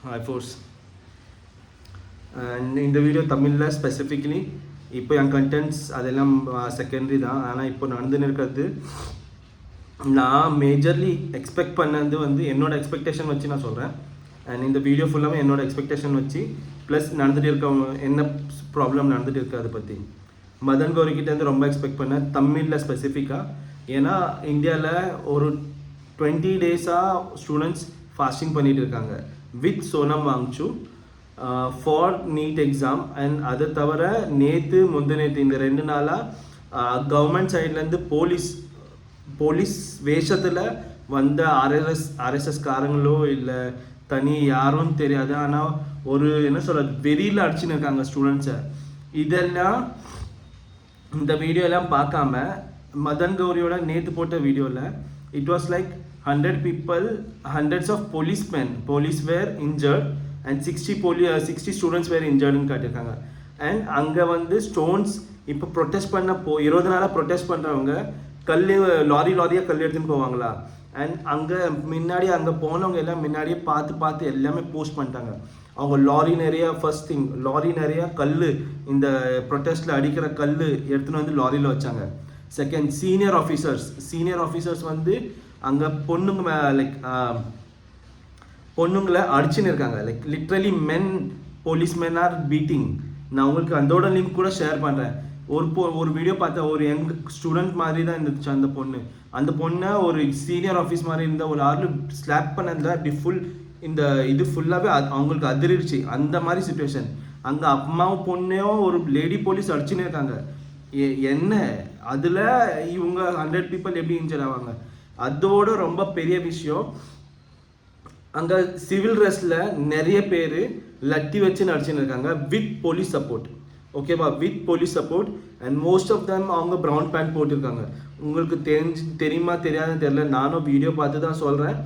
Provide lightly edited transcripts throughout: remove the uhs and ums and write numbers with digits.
Hi force. And இந்த video தமிழில் specifically இப்போ என் கண்டென்ட்ஸ் அதெல்லாம் செகண்டரி தான். ஆனால் இப்போ நடந்துன்னு இருக்கிறது நான் மேஜர்லி எக்ஸ்பெக்ட் பண்ணது வந்து என்னோடய எக்ஸ்பெக்டேஷன் வச்சு நான் சொல்கிறேன். அண்ட் இந்த வீடியோ ஃபுல்லாகவே என்னோடய எக்ஸ்பெக்டேஷன் வச்சு ப்ளஸ் நடந்துகிட்டு இருக்க என்ன ப்ராப்ளம் நடந்துகிட்டு இருக்குது அதை பற்றி மதன் கௌரிக்கிட்டேருந்து ரொம்ப எக்ஸ்பெக்ட் பண்ணேன் தமிழில் ஸ்பெசிஃபிக்காக. ஏன்னா இந்தியாவில் ஒரு 20 டேஸாக ஸ்டூடெண்ட்ஸ் ஃபாஸ்டிங் பண்ணிகிட்டு இருக்காங்க with Sonam Wangchuk for NEET exam. And அதை தவிர நேற்று முந்தினேற்று இந்த 2 நாளாக கவர்மெண்ட் சைட்லேருந்து போலீஸ் வேஷத்தில் வந்த ஆர்எஸ்எஸ்காரங்களோ இல்லை தனி யாரும் தெரியாது, ஆனால் ஒரு என்ன சொல்கிறது வெறியில் அடிச்சுன்னு இருக்காங்க ஸ்டூடெண்ட்ஸை. இதெல்லாம் இந்த வீடியோலாம் பார்க்காம மதன் கௌரியோட நேற்று போட்ட வீடியோவில் it was like 100 people, hundreds of police were injured and 60 students were injured ன்னு காட்டியிருக்காங்க. அண்ட் அங்கே வந்து ஸ்டோன்ஸ் இப்போ ப்ரொட்டஸ்ட் பண்ண 20 நாளாக ப்ரொட்டஸ்ட் பண்ணுறவங்க லாரியாக கல் எடுத்துன்னு போவாங்களா. அண்ட் அங்கே முன்னாடி அங்கே போனவங்க எல்லாம் முன்னாடியே பார்த்து எல்லாமே போஸ்ட் பண்ணிட்டாங்க. அவங்க லாரி நிறையா கல் இந்த ப்ரொட்டஸ்ட்டில் அடிக்கிற கல் எடுத்துன்னு வந்து லாரியில் வச்சாங்க. செகண்ட் சீனியர் ஆஃபீஸர்ஸ் வந்து அங்கே பொண்ணுங்களை அடிச்சுன்னு இருக்காங்க. Like literally policemen are beating. நான் உங்களுக்கு அதோட லிங்க் கூட ஷேர் பண்ணுறேன். ஒரு வீடியோ பார்த்தேன், ஒரு யங் ஸ்டூடெண்ட் மாதிரி தான் இருந்துச்சு அந்த பொண்ணை ஒரு சீனியர் ஆஃபீஸ் மாதிரி இருந்த ஒரு ஆள் ஸ்லாப் பண்ணதில் அப்படி இது ஃபுல்லாகவே அவங்களுக்கு அதிர்ச்சி. அந்த மாதிரி சுச்சுவேஷன் அங்கே அம்மாவும் பொண்ணையும் ஒரு லேடி போலீஸ் அடிச்சுன்னு இருக்காங்க. என்ன அதில் இவங்க 100 people எப்படி இன்ஜர் ஆவாங்க? அதோட ரொம்ப பெரிய விஷயம், அங்கே சிவில் ட்ரெஸ்ஸில் நிறைய பேர் லட்டி வச்சு நடிச்சுன்னு இருக்காங்க வித் போலீஸ் சப்போர்ட். ஓகேவா? With police support. And most of them அவங்க ப்ரௌன் பேண்ட் போட்டிருக்காங்க. உங்களுக்கு தெரியுமா தெரியாதுன்னு தெரியல, நானும் வீடியோ பார்த்து தான் சொல்கிறேன்.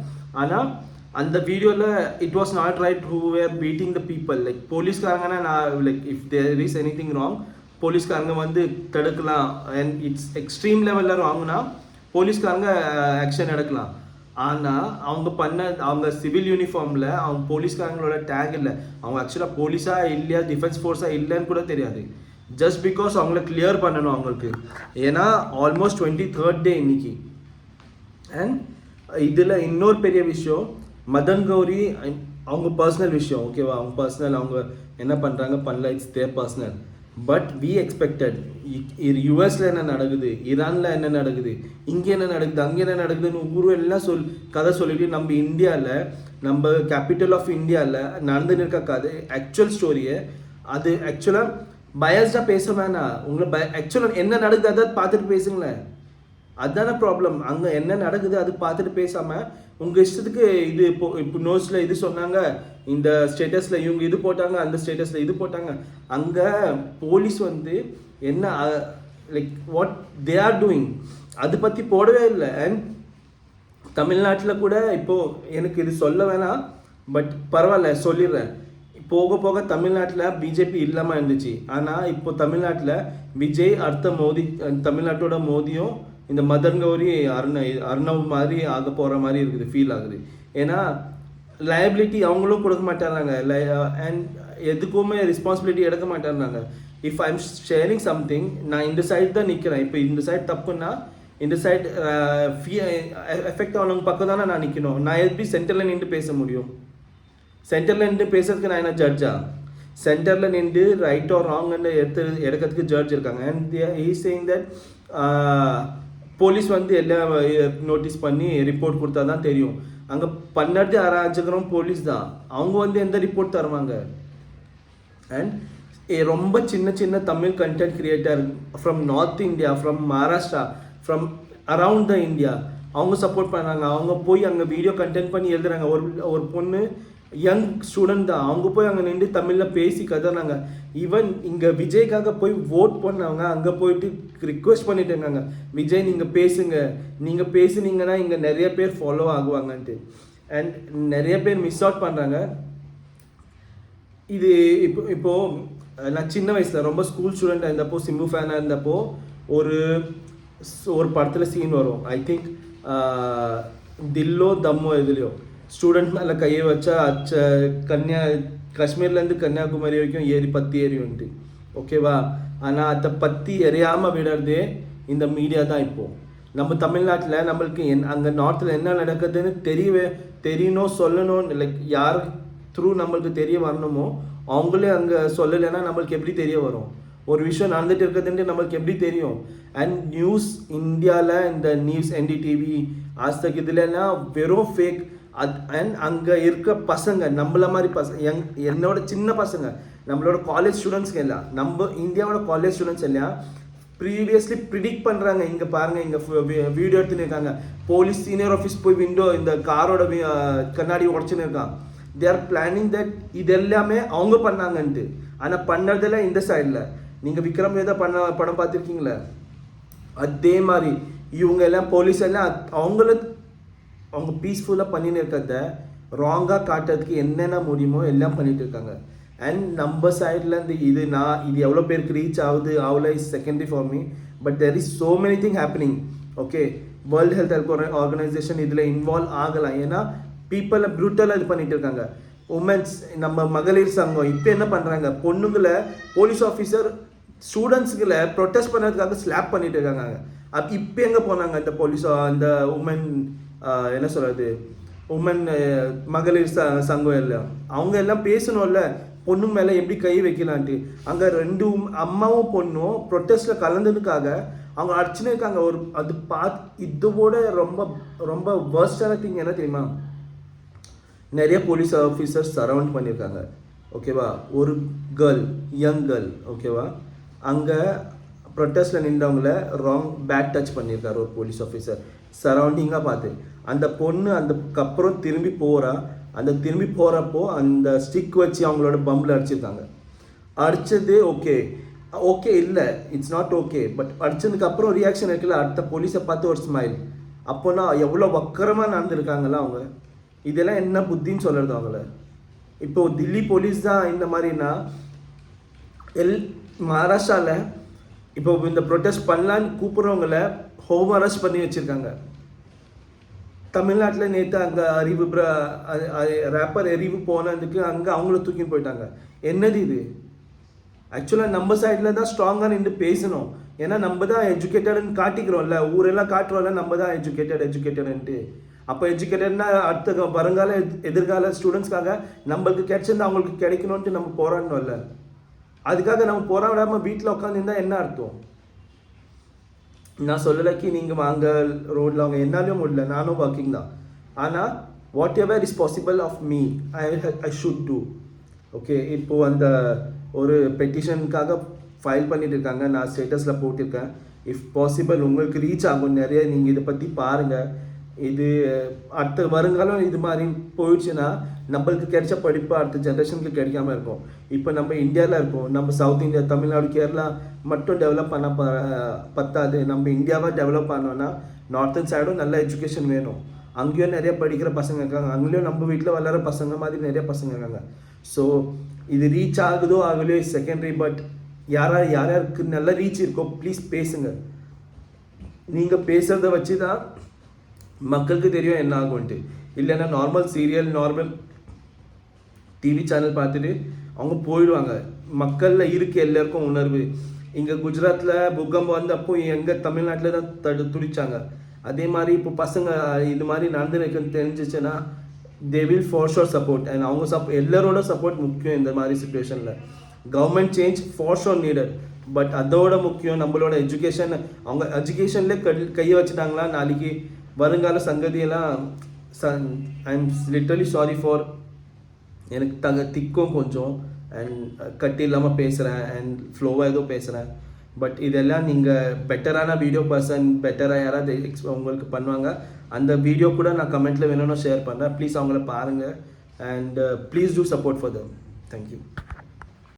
ஆனால் அந்த வீடியோவில் it was not right who were beating the people. Like போலீஸ்காரங்கன்னா நான் like if there is anything wrong போலீஸ்காரங்க வந்து தடுக்கலாம். அண்ட் இட்ஸ் எக்ஸ்ட்ரீம் லெவலில் ராங்னா போலீஸ்காரங்க ஆக்ஷன் எடுக்கலாம். ஆனால் அவங்க சிவில் யூனிஃபார்மில் அவங்க போலீஸ்காரங்களோட டேக் இல்லை. அவங்க ஆக்சுவலாக போலீஸாக இல்லையா டிஃபென்ஸ் ஃபோர்ஸாக இல்லைன்னு கூட தெரியாது. ஜஸ்ட் பிகாஸ் அவங்கள கிளியர் பண்ணணும் அவங்களுக்கு. ஏன்னா ஆல்மோஸ்ட் 23rd டே இன்னைக்கு. அண்ட் இதில் இன்னொரு பெரிய விஷயம், மதன் கௌரி அவங்க பர்சனல் விஷயம். ஓகேவா? அவங்க என்ன பண்ணுறாங்க பண்ணல, it's their personal. But we expected யூஎஸில் என்ன நடக்குது, ஈரானில் என்ன நடக்குது, இங்கே என்ன நடக்குது, அங்கே என்ன நடக்குதுன்னு ஊர் எல்லாம் கதை சொல்லிட்டு நம்ம இந்தியாவில், நம்ம கேபிட்டல் ஆஃப் இந்தியாவில் நடந்துன்னு இருக்க கதை ஆக்சுவல் ஸ்டோரியை அது ஆக்சுவலாக பயஸ்டாக பேச வேணாம். உங்களை ஆக்சுவலாக என்ன நடக்குது அதை பார்த்துட்டு பேசுங்களேன். அதுதான ப்ராப்ளம். அங்கே என்ன நடக்குது அது பார்த்துட்டு பேசாமல் உங்கள் இஷ்டத்துக்கு இப்போ நோட்ஸில் இது சொன்னாங்க, இந்த ஸ்டேட்டஸில் இவங்க இது போட்டாங்க, அந்த ஸ்டேட்டஸில் இது போட்டாங்க. அங்கே போலீஸ் வந்து என்ன like what they are doing அதை பற்றி போடவே இல்லை. அண்ட் தமிழ்நாட்டில் கூட இப்போது எனக்கு இது சொல்ல வேணாம், பட் பரவாயில்ல சொல்லிடுறேன். போக போக தமிழ்நாட்டில் பிஜேபி இல்லாமல் இருந்துச்சு. ஆனால் இப்போ தமிழ்நாட்டில் விஜய் அடுத்த மோடி, தமிழ்நாட்டோட மோடியும் இந்த மதன் கௌரி அர்ணவ் மாதிரி ஆக போகிற மாதிரி இருக்குது, ஃபீல் ஆகுது. ஏன்னா லயபிலிட்டி அவங்களும் கொடுக்க மாட்டேறாங்க. அண்ட் எதுக்குமே ரெஸ்பான்சிபிலிட்டி எடுக்க மாட்டேறாங்க. If I am sharing something, நான் இந்த சைடு தான் நிற்கிறேன். இப்போ இந்த சைடு தப்புன்னா இந்த சைடு எஃபெக்ட் ஆனவங்க பக்கம் தானே நான் நிற்கணும். நான் எப்படி சென்டரில் நின்று பேச முடியும்? சென்டரில் நின்று பேசுறதுக்கு நான் என்ன ஜட்ஜா? சென்டரில் நின்று ரைட் ஆர் ராங்னு எடுக்கிறதுக்கு ஜட்ஜ் இருக்காங்க. And he saying that police வந்து எல்லாம் நோட்டீஸ் பண்ணி ரிப்போர்ட் கொடுத்தா தான் தெரியும். அங்கே பண்ணது அராஜகரம் போலீஸ் தான். அவங்க வந்து எந்த ரிப்போர்ட் தருவாங்க? அண்ட் ரொம்ப சின்ன Tamil content creator from north India, from Maharashtra, from around the India அவங்க சப்போர்ட் பண்ணுறாங்க. அவங்க போய் அங்கே வீடியோ கண்டென்ட் பண்ணி எழுதுறாங்க. ஒரு பொண்ணு யங் ஸ்டூடெண்ட் தான், அவங்க போய் அங்கே நின்று தமிழில் பேசி கதறாங்க. ஈவன் இங்கே விஜய்க்காக போய் ஓட் பண்ணவங்க அங்கே போயிட்டு ரிக்வெஸ்ட் பண்ணிட்டு இருக்காங்க, விஜய் நீங்கள் பேசுனீங்கன்னா இங்கே நிறைய பேர் ஃபாலோ ஆகுவாங்கன்ட்டு. அண்ட் நிறைய பேர் மிஸ் அவுட் பண்ணுறாங்க. இது இப்போது நான் சின்ன வயசில் ரொம்ப ஸ்கூல் ஸ்டூடெண்ட்டாக இருந்தப்போ, சிம்பு ஃபேனாக இருந்தப்போ ஒரு படத்தில் சீன் வரும். ஐ திங்க் தில்லோ தம்மோ எதுலையோ ஸ்டூடெண்ட் மேலே கையை வச்சா காஷ்மீர்லேருந்து கன்னியாகுமரி வரைக்கும் பத்தி ஏறி உண்டு. ஓகேவா? ஆனால் அதை பற்றி எறியாமல் விடுறதே இந்த மீடியா தான். இப்போது நம்ம தமிழ்நாட்டில் நம்மளுக்கு அங்கே நார்த்தில் என்ன நடக்குதுன்னு தெரியணும், சொல்லணும். லைக் யார் த்ரூ நம்மளுக்கு தெரிய வரணுமோ அவங்களே அங்கே சொல்லலைன்னா நம்மளுக்கு எப்படி தெரிய வரும்? ஒரு விஷயம் நடந்துட்டு இருக்குதுன்ட்டு நம்மளுக்கு எப்படி தெரியும்? அண்ட் நியூஸ் இந்தியாவில் இந்த நியூஸ் என்டிடிவி ஆஸ்தக் இதுலலாம் வெறும் ஃபேக். அண்ட் அங்கே இருக்க பசங்க நம்மள மாதிரி என்னோட சின்ன பசங்க, நம்மளோட காலேஜ் ஸ்டூடெண்ட்ஸ்க்கு எல்லாம், நம்ம இந்தியாவோட காலேஜ் ஸ்டூடெண்ட்ஸ் எல்லாம் ப்ரீவியஸ்லி ப்ரிடிக்ட் பண்ணுறாங்க. இங்கே பாருங்கள், இங்கே வீடியோ எடுத்துன்னு இருக்காங்க, போலீஸ் சீனியர் ஆஃபீஸ் போய் விண்டோ இந்த காரோட கண்ணாடி உடச்சுன்னு இருக்கான். தே ஆர் பிளானிங் தட் இது எல்லாமே அவங்க பண்ணாங்கன்ட்டு. ஆனால் பண்ணதெல்லாம் இந்த சைடில். நீங்கள் விக்ரம் வேதா படம் பார்த்துருக்கீங்களே, அதே மாதிரி இவங்க எல்லாம் போலீஸ் எல்லாம் அவங்க பீஸ்ஃபுல்லாக பண்ணின்னு இருக்கிறத ராங்காக காட்டுறதுக்கு என்னென்ன முடியுமோ எல்லாம் பண்ணிட்டு இருக்காங்க. அண்ட் நம்ம சைட்லேருந்து இது எவ்வளோ பேருக்கு ரீச் ஆகல is secondary for me. But there is so many thing happening. Okay, world health organisation இதில் இன்வால்வ் ஆகலாம். ஏன்னா பீப்புளை ப்ரூட்டலாக இது பண்ணிட்டு இருக்காங்க. உமன்ஸ், நம்ம மகளிர் சங்கம் இப்போ என்ன பண்ணுறாங்க, பொண்ணுங்களை போலீஸ் ஆஃபீஸர் ஸ்டூடெண்ட்ஸுகளை ப்ரொட்டஸ்ட் பண்ணுறதுக்காக ஸ்லாப் பண்ணிட்டு இருக்காங்க. இப்போ எங்கே போனாங்க அந்த போலீஸ், அந்த உமன் என்ன சொல்கிறது, உமன் மகளிர் சங்கம் எல்லாம் அவங்க எல்லாம் பேசணும்ல, பொண்ணு மேலே எப்படி கை வைக்கலான்ட்டு. அங்கே 2 அம்மாவும் பொண்ணும் ப்ரொட்டஸ்ட்டில் கலந்ததுக்காக அவங்க அடிச்சுன்னு இருக்காங்க. அது இதோட ரொம்ப ரொம்ப வர்ஸ்டான திங் என்ன தெரியுமா, நிறைய போலீஸ் ஆஃபீஸர்ஸ் சரவுண்ட் பண்ணியிருக்காங்க. ஓகேவா? ஒரு யங் கேர்ள், ஓகேவா, அங்கே ப்ரொட்டஸ்ட்டில் நின்றவங்கள பேட் டச் பண்ணியிருக்காரு ஒரு போலீஸ் ஆஃபீஸர் சரௌண்டிங்காக பார்த்து. அந்த பொண்ணு அதுக்கப்புறம் திரும்பி போகிறப்போ அந்த ஸ்டிக் வச்சு அவங்களோட பம்பில் அடிச்சிருக்காங்க. அடித்தது ஓகே இல்லை, இட்ஸ் நாட் ஓகே. பட் அடித்ததுக்கப்புறம் ரியாக்ஷன் இருக்குல்ல, அடுத்த போலீஸை பார்த்து ஒரு ஸ்மைல். அப்போனா எவ்வளோ வக்கரமாக நடந்துருக்காங்களா அவங்க. இதெல்லாம் என்ன புத்தின்னு சொல்கிறது அவங்கள. இப்போது தில்லி போலீஸ் தான் இந்த மாதிரினா, மகாராஷ்டிராவில் இப்போ இந்த ப்ரொட்டஸ்ட் பண்ணலான்னு கூப்பிட்றவங்கள ஹோம் அரெஸ்ட் பண்ணி வச்சுருக்காங்க. தமிழ்நாட்டில் நேற்று அங்கே ரேப்பர் அறிவு போனதுக்கு அங்கே அவங்கள தூக்கின்னு போயிட்டாங்க. என்னது இது? ஆக்சுவலாக நம்ம சைடில் தான் ஸ்ட்ராங்காக நின்று பேசணும். ஏன்னா நம்ம தான் எஜுகேட்டட்னு காட்டிக்கிறோம்ல, ஊரெல்லாம் காட்டுறோம்ல, நம்ம தான் எஜுகேட்டட்ன்ட்டு. அப்போ எஜுகேட்டட்னா அடுத்த எதிர்கால ஸ்டூடெண்ட்ஸ்க்காக நம்மளுக்கு கிடைச்சிருந்தா அவங்களுக்கு கிடைக்கணும்ன்ட்டு நம்ம போராடணும்ல. அதுக்காக நம்ம போராடாமல் வீட்டில் உட்காந்துருந்தா என்ன அர்த்தம்? நான் சொல்லலைக்கு நீங்கள் வாங்க ரோட்டில் அவங்க என்னாலையும் முடியல, நானும் ஒர்க்கிங் தான். ஆனால் whatever is possible of me I should do. Okay, இப்போது அந்த ஒரு பெட்டிஷனுக்காக ஃபைல் பண்ணிட்டு இருக்காங்க, நான் ஸ்டேட்டஸில் போட்டிருக்கேன். இஃப் பாசிபிள் உங்களுக்கு ரீச் ஆகும் நிறைய, நீங்கள் இதை பற்றி பாருங்கள். இது அடுத்த வருங்காலம் இது மாதிரி போயிடுச்சுன்னா நம்மளுக்கு கிடைச்ச படிப்பு அடுத்த ஜென்ரேஷனுக்கு கிடைக்காம இருக்கும். இப்போ நம்ம இந்தியாவில் இருக்கோம், நம்ம சவுத் இந்தியா, தமிழ்நாடு, கேரளா மட்டும் டெவலப் பண்ண பத்தாது. நம்ம இந்தியாவை டெவலப் பண்ணோன்னா நார்த்தன் சைடும் நல்ல எஜுகேஷன் வேணும். அங்கேயும் நிறைய படிக்கிற பசங்க இருக்காங்க, அங்கேயும் நம்ம வீட்டில் வளர பசங்க மாதிரி நிறைய பசங்க இருக்காங்க. ஸோ இது ரீச் ஆகலையோ செகண்டரி. பட் யாருக்கு நல்ல ரீச் இருக்கோ ப்ளீஸ் பேசுங்க. நீங்கள் பேசுகிறத வச்சு தான் மக்களுக்கு தெரியும் என்ன ஆகும்ன்ட்டு. இல்லைன்னா normal serial, normal TV channel பார்த்துட்டு அவங்க போயிடுவாங்க. மக்களில் இருக்க எல்லாருக்கும் உணர்வு. இங்கே குஜராத்தில் பூகம்பம் வந்தப்போ எங்கள் தமிழ்நாட்டில் தான் துடிச்சாங்க. அதே மாதிரி இப்போ பசங்க இது மாதிரி நடந்துருக்குன்னு தெரிஞ்சிச்சுன்னா they will for sure support. And அவங்க எல்லாரோட சப்போர்ட் முக்கியம் இந்த மாதிரி சுச்சுவேஷனில். Government change for sure needed. But அதோட முக்கியம் நம்மளோட எஜுகேஷன். அவங்க எஜுகேஷன்லேயே கையை வச்சுட்டாங்களா நாளைக்கு வருங்கால சங்கதியெல்லாம். I am literally sorry for எனக்கு திக்கும் கொஞ்சம் அண்ட் கட்டி இல்லாமல் பேசுகிறேன் அண்ட் ஃப்ளோவாக ஏதோ பேசுகிறேன். பட் இதெல்லாம் நீங்கள் பெட்டரான வீடியோ பர்சன், பெட்டராக யாராவது உங்களுக்கு பண்ணுவாங்க, அந்த வீடியோ கூட நான் கமெண்ட்டில் வேணும்னு ஷேர் பண்ணுறேன். ப்ளீஸ் அவங்கள பாருங்கள் and please do support for them. Thank you.